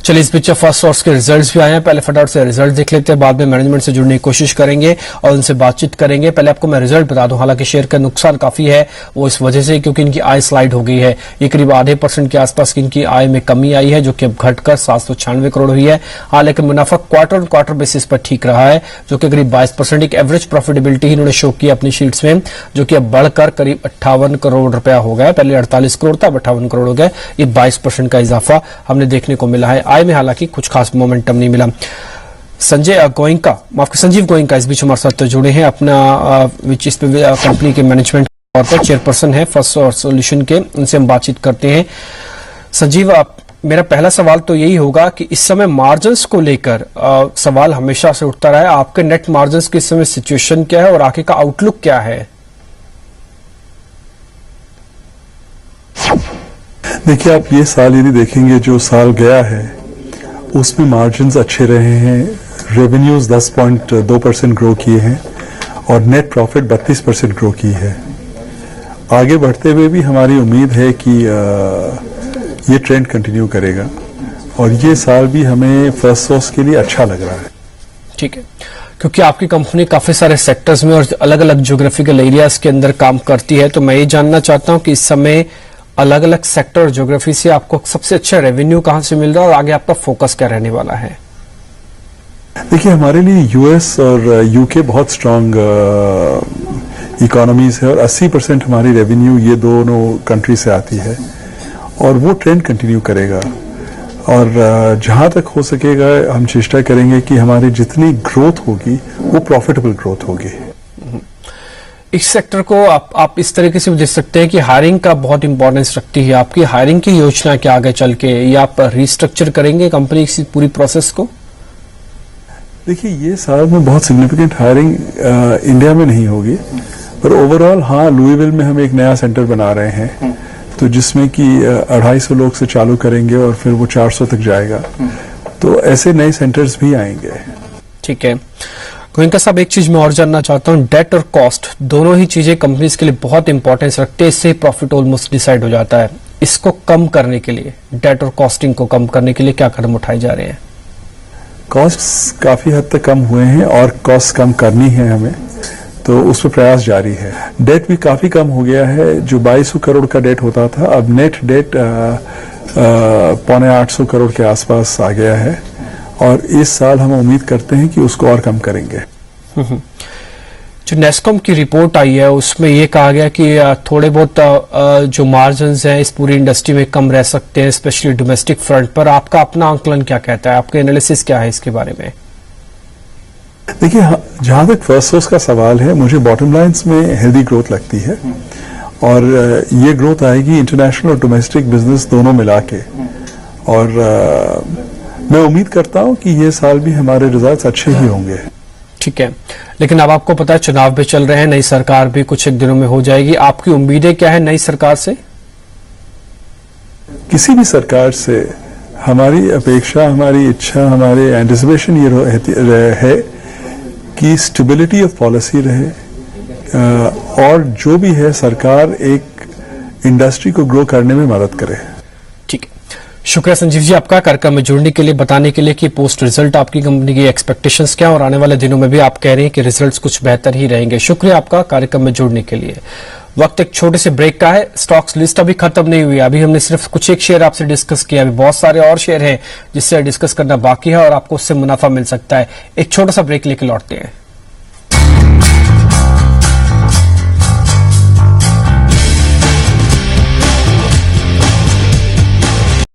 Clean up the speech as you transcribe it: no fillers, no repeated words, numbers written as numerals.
चलिए इस बीच first source के रिजल्ट्स भी आए हैं। पहले फटाफट से रिजल्ट देख लेते हैं, बाद में मैनेजमेंट से जुड़ने की कोशिश करेंगे और उनसे बातचीत करेंगे। पहले आपको मैं रिजल्ट बता दूं, हालांकि शेयर का नुकसान काफी है, वो इस वजह से क्योंकि इनकी आय स्लाइड हो गई है। ये करीब आधे % के आसपास इनकी आय में कमी आई है, जो कि अब घटकर 796 करोड़ हुई है। हालांकि मुनाफा क्वार्टर ऑन क्वार्टर बेसिस पर ठीक रहा है, जो कि करीब 22%। एक एवरेज प्रॉफिटेबिलिटी इन्होंने शो की अपनी शीट्स में, जो कि अब बढ़कर करीब 58 करोड़ रुपया हो गया। पहले 48 करोड़ था, अब 58 करोड़ हो गया। ये 22% का इजाफा हमने देखने को मिला है। आय में हालांकि कुछ खास मोमेंटम नहीं मिला। संजीव गोयनका इस बीच हमारे साथ जुड़े हैं, अपना इस पे कंपनी के मैनेजमेंट तौर पर चेयरपर्सन है फर्स्ट सोर्स सॉल्यूशन के, उनसे हम बातचीत करते हैं। संजीव, मेरा पहला सवाल तो यही होगा कि इस समय मार्जिन्स को लेकर सवाल हमेशा से उठता रहा है। आपके नेट मार्जिन्स की इस समय सिचुएशन क्या है और आगे का आउटलुक क्या है? देखिए, आप ये साल यदि देखेंगे, जो साल गया है उसमें मार्जिन्स अच्छे रहे हैं। रेवेन्यूज 10.2% ग्रो किए हैं और नेट प्रॉफिट 32% ग्रो की है। आगे बढ़ते हुए भी हमारी उम्मीद है कि ये ट्रेंड कंटिन्यू करेगा और ये साल भी हमें फर्स्ट सोर्स के लिए अच्छा लग रहा है। ठीक है, क्योंकि आपकी कंपनी काफी सारे सेक्टर्स में और अलग अलग ज्योग्राफिकल एरियाज के अंदर काम करती है, तो मैं ये जानना चाहता हूं कि इस समय अलग अलग सेक्टर और ज्योग्राफी से आपको सबसे अच्छा रेवेन्यू कहां से मिल रहा है और आगे आपका फोकस क्या रहने वाला है? देखिए, हमारे लिए यूएस और यूके बहुत स्ट्रांग इकोनॉमीज है और 80% हमारी रेवेन्यू ये दोनों कंट्री से आती है और वो ट्रेंड कंटिन्यू करेगा। और जहां तक हो सकेगा हम चेष्टा करेंगे कि हमारी जितनी ग्रोथ होगी वो प्रॉफिटेबल ग्रोथ होगी। इस सेक्टर को आप इस तरीके से भी देख सकते हैं कि हायरिंग का बहुत इंपॉर्टेंस रखती है। आपकी हायरिंग की योजना क्या आगे चल के, या आप रिस्ट्रक्चर करेंगे कंपनी की पूरी प्रोसेस को? देखिए, ये साल में बहुत सिग्निफिकेंट हायरिंग इंडिया में नहीं होगी, पर ओवरऑल हाँ, लुईविल में हम एक नया सेंटर बना रहे हैं, तो जिसमें कि 250 लोग से चालू करेंगे और फिर वो 400 तक जाएगा। तो ऐसे नए सेंटर्स भी आएंगे। ठीक है गोयनका साहब, एक चीज मैं और जानना चाहता हूं, डेट और कॉस्ट दोनों ही चीजें कंपनीज के लिए बहुत इंपॉर्टेंस रखते हैं। इससे प्रॉफिट ऑलमोस्ट डिसाइड हो जाता है। इसको कम करने के लिए, डेट और कॉस्टिंग को कम करने के लिए क्या कदम उठाए जा रहे हैं? कॉस्ट्स काफी हद तक कम हुए हैं और कॉस्ट कम करनी है हमें, तो उस पर प्रयास जारी है। डेट भी काफी कम हो गया है। जो 2200 करोड़ का डेट होता था, अब नेट डेट 750 करोड़ के आसपास आ गया है और इस साल हम उम्मीद करते हैं कि उसको और कम करेंगे। जो नेस्कॉम की रिपोर्ट आई है उसमें यह कहा गया कि थोड़े बहुत जो मार्जिन्स हैं इस पूरी इंडस्ट्री में कम रह सकते हैं, स्पेशली डोमेस्टिक फ्रंट पर। आपका अपना आंकलन क्या कहता है, आपका एनालिसिस क्या है इसके बारे में? देखिए, जहां तक फर्स्ट सोर्स का सवाल है, मुझे बॉटम लाइन्स में हेल्दी ग्रोथ लगती है और ये ग्रोथ आएगी इंटरनेशनल और डोमेस्टिक बिजनेस दोनों मिला के। और मैं उम्मीद करता हूं कि ये साल भी हमारे रिजल्ट्स अच्छे ही होंगे। ठीक है, लेकिन अब आपको पता है चुनाव भी चल रहे हैं, नई सरकार भी कुछ एक दिनों में हो जाएगी। आपकी उम्मीदें क्या है नई सरकार से? किसी भी सरकार से हमारी अपेक्षा, हमारी इच्छा, हमारे एंटिसिपेशन ये है कि स्टेबिलिटी ऑफ पॉलिसी रहे और जो भी है सरकार एक इंडस्ट्री को ग्रो करने में मदद करे। ठीक है, शुक्रिया संजीव जी आपका कार्यक्रम में जुड़ने के लिए, बताने के लिए कि पोस्ट रिजल्ट आपकी कंपनी की एक्सपेक्टेशंस क्या और आने वाले दिनों में भी आप कह रहे हैं कि रिजल्ट्स कुछ बेहतर ही रहेंगे। शुक्रिया आपका कार्यक्रम में जुड़ने के लिए। वक्त एक छोटे से ब्रेक का है। स्टॉक्स लिस्ट अभी खत्म नहीं हुई, अभी हमने सिर्फ कुछ एक शेयर आपसे डिस्कस किया, अभी बहुत सारे और शेयर हैं जिससे डिस्कस करना बाकी है और आपको उससे मुनाफा मिल सकता है। एक छोटा सा ब्रेक लेके लौटते हैं।